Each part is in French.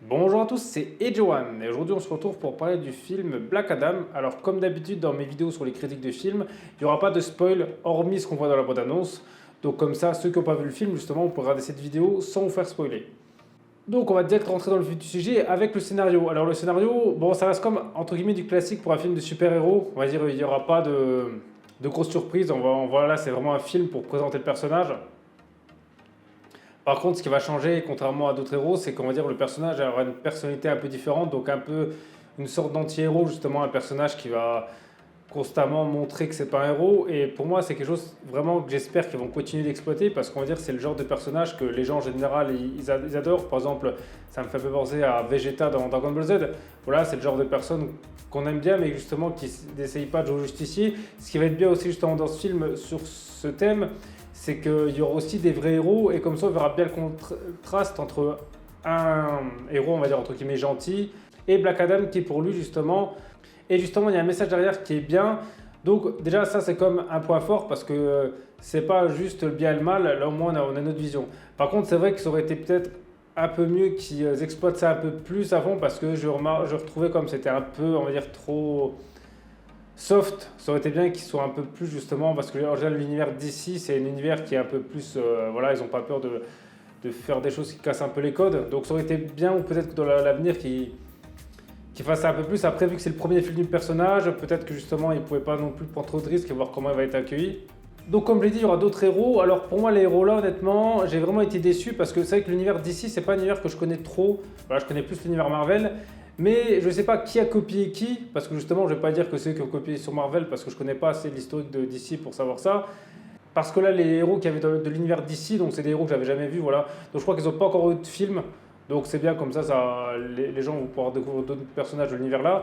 Bonjour à tous, c'est Edjoan et aujourd'hui on se retrouve pour parler du film Black Adam. Alors comme d'habitude dans mes vidéos sur les critiques de films, il n'y aura pas de spoil hormis ce qu'on voit dans la bande-annonce. Donc comme ça, ceux qui n'ont pas vu le film, justement, on peut regarder cette vidéo sans vous faire spoiler. Donc on va direct rentrer dans le vif du sujet avec le scénario. Alors le scénario, bon ça reste comme entre guillemets du classique pour un film de super-héros. On va dire il n'y aura pas de grosses surprises. Là c'est vraiment un film pour présenter le personnage. Par contre, ce qui va changer, contrairement à d'autres héros, c'est qu'on va dire le personnage aura une personnalité un peu différente, donc un peu une sorte d'anti-héros, justement, un personnage qui va constamment montrer que c'est pas un héros. Et pour moi, c'est quelque chose vraiment que j'espère qu'ils vont continuer d'exploiter, parce qu'on va dire c'est le genre de personnage que les gens en général ils adorent. Par exemple, ça me fait un peu penser à Vegeta dans Dragon Ball Z. Voilà, c'est le genre de personne qu'on aime bien, mais justement qui n'essaye pas de jouer au justicier. Ce qui va être bien aussi justement dans ce film sur ce thème, c'est qu'il y aura aussi des vrais héros, et comme ça on verra bien le contraste entre un héros, on va dire entre guillemets gentil, et Black Adam qui est pour lui justement. Et justement il y a un message derrière qui est bien. Donc déjà ça c'est comme un point fort parce que c'est pas juste le bien et le mal, là au moins on a notre vision. Par contre c'est vrai que ça aurait été peut-être un peu mieux qu'ils exploitent ça un peu plus à fond parce que je retrouvais comme c'était un peu on va dire trop soft, ça aurait été bien qu'ils soient un peu plus justement, parce que en général l'univers d'ici c'est un univers qui est un peu plus, voilà, ils n'ont pas peur de faire des choses qui cassent un peu les codes, donc ça aurait été bien ou peut-être que dans l'avenir qu'ils fassent ça un peu plus. Après vu que c'est le premier film du personnage, peut-être que justement ils ne pouvaient pas non plus prendre trop de risques et voir comment il va être accueilli. Donc comme je l'ai dit, il y aura d'autres héros. Alors pour moi les héros là honnêtement, j'ai vraiment été déçu parce que c'est vrai que l'univers d'ici c'est pas un univers que je connais trop. Voilà, je connais plus l'univers Marvel. Mais je ne sais pas qui a copié qui, parce que justement, je ne vais pas dire que c'est eux qui ont copié sur Marvel, parce que je ne connais pas assez l'historique de DC pour savoir ça. Parce que là, les héros qui avaient de l'univers DC, donc c'est des héros que j'avais jamais vus, voilà. Donc je crois qu'ils n'ont pas encore eu de film, donc c'est bien comme ça, les gens vont pouvoir découvrir d'autres personnages de l'univers là.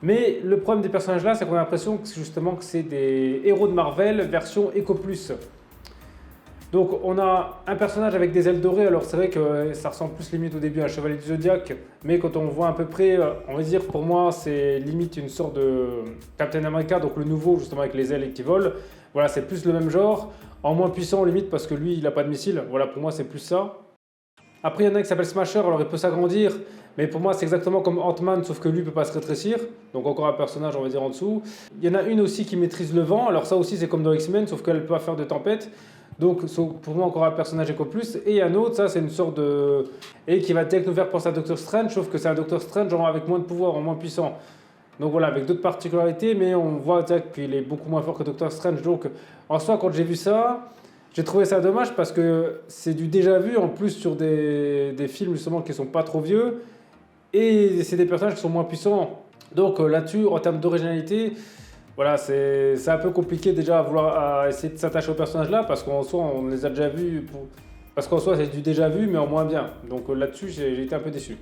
Mais le problème des personnages là, c'est qu'on a l'impression que justement que c'est des héros de Marvel version Eco Plus. Donc on a un personnage avec des ailes dorées, alors c'est vrai que ça ressemble plus limite au début à un chevalier du zodiaque, mais quand on voit à peu près, on va dire pour moi c'est limite une sorte de Captain America, donc le nouveau justement avec les ailes et qui vole. Voilà, c'est plus le même genre, en moins puissant limite parce que lui il n'a pas de missile, voilà pour moi c'est plus ça. Après il y en a un qui s'appelle Smasher, alors il peut s'agrandir, mais pour moi c'est exactement comme Ant-Man sauf que lui il peut pas se rétrécir, donc encore un personnage on va dire en dessous. Il y en a une aussi qui maîtrise le vent, alors ça aussi c'est comme dans X-Men sauf qu'elle peut pas faire de tempête. Donc pour moi encore un personnage Eco Plus. Et un autre, ça c'est une sorte de... Et qui va direct nous faire penser à Doctor Strange, sauf que c'est un Doctor Strange genre avec moins de pouvoir, moins puissant. Donc voilà, avec d'autres particularités, mais on voit qu'il est beaucoup moins fort que Doctor Strange. Donc en soi, quand j'ai vu ça, j'ai trouvé ça dommage parce que c'est du déjà vu en plus sur des films justement qui sont pas trop vieux. Et c'est des personnages qui sont moins puissants. Donc là-dessus, en termes d'originalité, voilà, c'est un peu compliqué déjà à essayer de s'attacher aux personnages là parce qu'en soi on les a déjà vus, parce qu'en soi c'est du déjà vu mais en moins bien. Donc là-dessus j'ai été un peu déçu.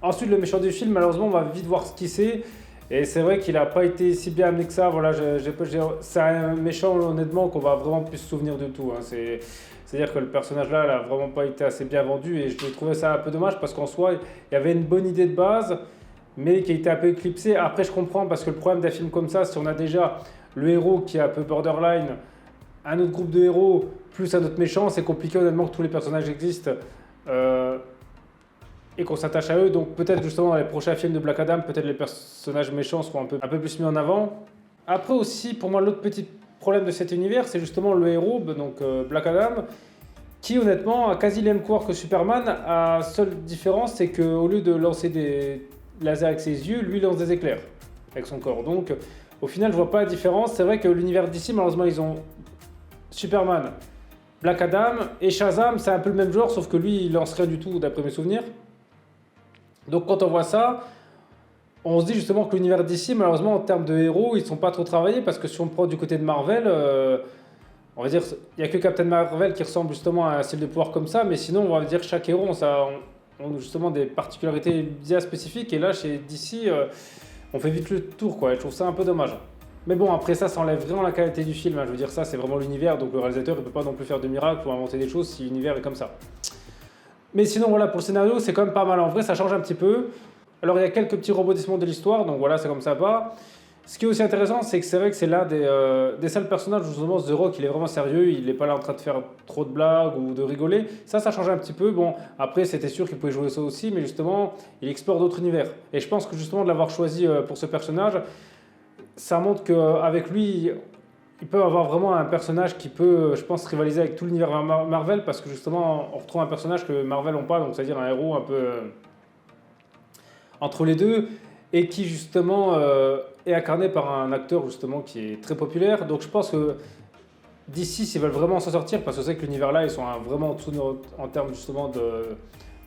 Ensuite le méchant du film, malheureusement on va vite voir ce qu'il c'est. Et c'est vrai qu'il n'a pas été si bien amené que ça. Voilà, c'est un méchant honnêtement qu'on va vraiment plus se souvenir de tout. Hein. C'est-à-dire que le personnage là n'a vraiment pas été assez bien vendu et je trouvais ça un peu dommage parce qu'en soi il y avait une bonne idée de base mais qui a été un peu éclipsé. Après, je comprends parce que le problème d'un film comme ça, si on a déjà le héros qui est un peu borderline, un autre groupe de héros, plus un autre méchant, c'est compliqué honnêtement que tous les personnages existent et qu'on s'attache à eux. Donc peut-être justement dans les prochains films de Black Adam, peut-être les personnages méchants seront un peu plus mis en avant. Après aussi, pour moi, l'autre petit problème de cet univers, c'est justement le héros, donc Black Adam, qui honnêtement a quasi les mêmes pouvoirs que Superman. La seule différence, c'est qu'au lieu de lancer des laser avec ses yeux, lui lance des éclairs avec son corps. Donc au final je vois pas la différence. C'est vrai que l'univers d'ici malheureusement ils ont Superman, Black Adam et Shazam, c'est un peu le même genre sauf que lui il lance rien du tout d'après mes souvenirs. Donc quand on voit ça, on se dit justement que l'univers d'ici malheureusement en termes de héros ils sont pas trop travaillés parce que si on prend du côté de Marvel, on va dire il y a que Captain Marvel qui ressemble justement à un style de pouvoir comme ça, mais sinon on va dire chaque héros ont justement des particularités bien spécifiques. Et là, chez DC, on fait vite le tour, quoi. Et je trouve ça un peu dommage. Mais bon, après ça enlève vraiment la qualité du film. Hein. Je veux dire, ça, c'est vraiment l'univers. Donc le réalisateur, il ne peut pas non plus faire de miracles ou inventer des choses si l'univers est comme ça. Mais sinon, voilà, pour le scénario, c'est quand même pas mal. En vrai, ça change un petit peu. Alors, il y a quelques petits rebondissements de l'histoire. Donc voilà, c'est comme ça va. Ce qui est aussi intéressant, c'est que c'est vrai que c'est l'un des seuls personnages où justement The Rock il est vraiment sérieux, il n'est pas là en train de faire trop de blagues ou de rigoler. Ça change un petit peu. Bon, après c'était sûr qu'il pouvait jouer ça aussi, mais justement il explore d'autres univers. Et je pense que justement de l'avoir choisi pour ce personnage, ça montre qu'avec lui, il peut avoir vraiment un personnage qui peut, je pense, rivaliser avec tout l'univers Marvel, parce que justement on retrouve un personnage que Marvel n'ont pas, donc c'est-à-dire un héros un peu entre les deux et qui justement est incarné par un acteur justement qui est très populaire. Donc je pense que d'ici, s'ils veulent vraiment s'en sortir, parce que c'est que l'univers là, ils sont vraiment en dessous en termes justement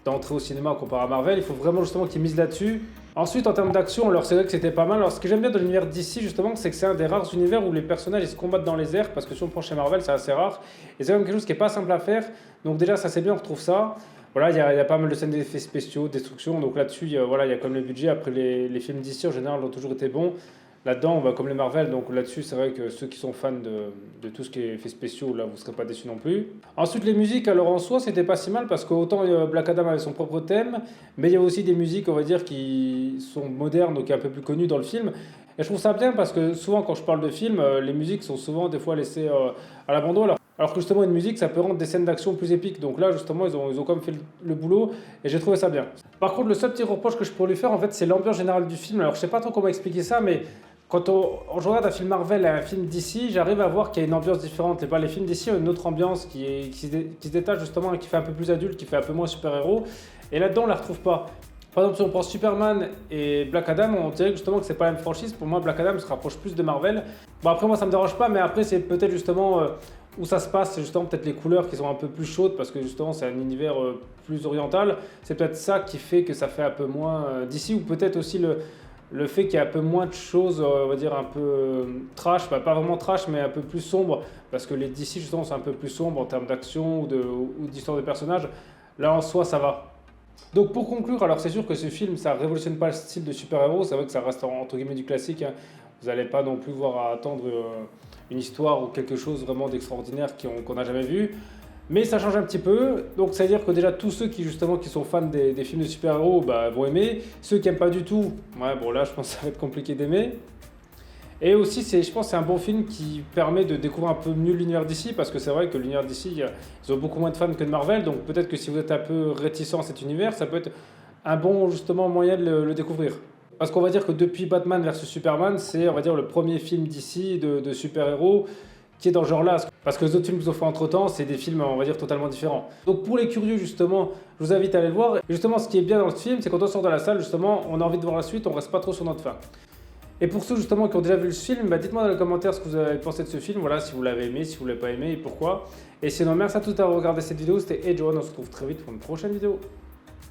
d'entrée au cinéma comparé à Marvel, il faut vraiment justement qu'ils misent là-dessus. Ensuite, en termes d'action, alors c'est vrai que c'était pas mal. Alors ce que j'aime bien dans l'univers d'ici justement, c'est que c'est un des rares univers où les personnages ils se combattent dans les airs, parce que si on prend chez Marvel, c'est assez rare. Et c'est quand même quelque chose qui est pas simple à faire. Donc déjà, ça c'est bien, on retrouve ça. Voilà, il y a pas mal de scènes d'effets spéciaux, destruction. Donc là-dessus, voilà, il y a comme le budget. Après, les films d'ici, en général, ont toujours été bons. Là-dedans, on va comme les Marvel. Donc là-dessus, c'est vrai que ceux qui sont fans de tout ce qui est effets spéciaux, là, vous ne serez pas déçus non plus. Ensuite, les musiques, alors en soi, c'était pas si mal parce qu'autant Black Adam avait son propre thème, mais il y a aussi des musiques, on va dire, qui sont modernes, donc un peu plus connues dans le film. Et je trouve ça bien parce que souvent, quand je parle de films, les musiques sont souvent des fois laissées à l'abandon. Alors que justement, une musique, ça peut rendre des scènes d'action plus épiques. Donc là, justement, ils ont quand même fait le boulot et j'ai trouvé ça bien. Par contre, le seul petit reproche que je pourrais lui faire, en fait, c'est l'ambiance générale du film. Alors, je sais pas trop comment expliquer ça, mais quand je regarde un film Marvel et un film DC, j'arrive à voir qu'il y a une ambiance différente. Les films DC ont une autre ambiance qui se détache justement et qui fait un peu plus adulte, qui fait un peu moins super-héros. Et là-dedans, on la retrouve pas. Par exemple, si on prend Superman et Black Adam, on dirait justement que c'est pas la même franchise. Pour moi, Black Adam se rapproche plus de Marvel. Bon, après, moi, ça me dérange pas, mais après, c'est peut-être justement où ça se passe. C'est justement peut-être les couleurs qui sont un peu plus chaudes parce que justement, c'est un univers plus oriental. C'est peut-être ça qui fait que ça fait un peu moins d'ici, ou peut-être aussi le fait qu'il y a un peu moins de choses, on va dire un peu trash, pas vraiment trash, mais un peu plus sombre, parce que les DC justement sont un peu plus sombres en termes d'action ou d'histoire de personnages. Là, en soi, ça va. Donc pour conclure, alors c'est sûr que ce film, ça révolutionne pas le style de super-héros, c'est vrai que ça reste entre guillemets du classique, hein. Vous n'allez pas non plus voir à attendre une histoire ou quelque chose vraiment d'extraordinaire qu'on n'a jamais vu. Mais ça change un petit peu, donc c'est à dire que déjà tous ceux qui justement qui sont fans des films de super-héros bah, vont aimer. Ceux qui n'aiment pas du tout, ouais bon là je pense que ça va être compliqué d'aimer. Et aussi je pense que c'est un bon film qui permet de découvrir un peu mieux l'univers d'ici, parce que c'est vrai que l'univers d'ici, ils ont beaucoup moins de fans que de Marvel, donc peut-être que si vous êtes un peu réticent à cet univers, ça peut être un bon justement moyen de le découvrir. Parce qu'on va dire que depuis Batman vs Superman, c'est on va dire le premier film d'ici de super-héros qui est dans ce genre-là. Parce que les autres films qu'ils ont fait entre-temps, c'est des films, on va dire, totalement différents. Donc pour les curieux, justement, je vous invite à aller le voir. Et justement, ce qui est bien dans ce film, c'est quand on sort de la salle, justement, on a envie de voir la suite, on reste pas trop sur notre faim. Et pour ceux justement qui ont déjà vu ce film, bah dites-moi dans les commentaires ce que vous avez pensé de ce film, voilà, si vous l'avez aimé, si vous ne l'avez pas aimé et pourquoi. Et sinon, merci à tous d'avoir regardé cette vidéo, c'était Edgeone, on se retrouve très vite pour une prochaine vidéo.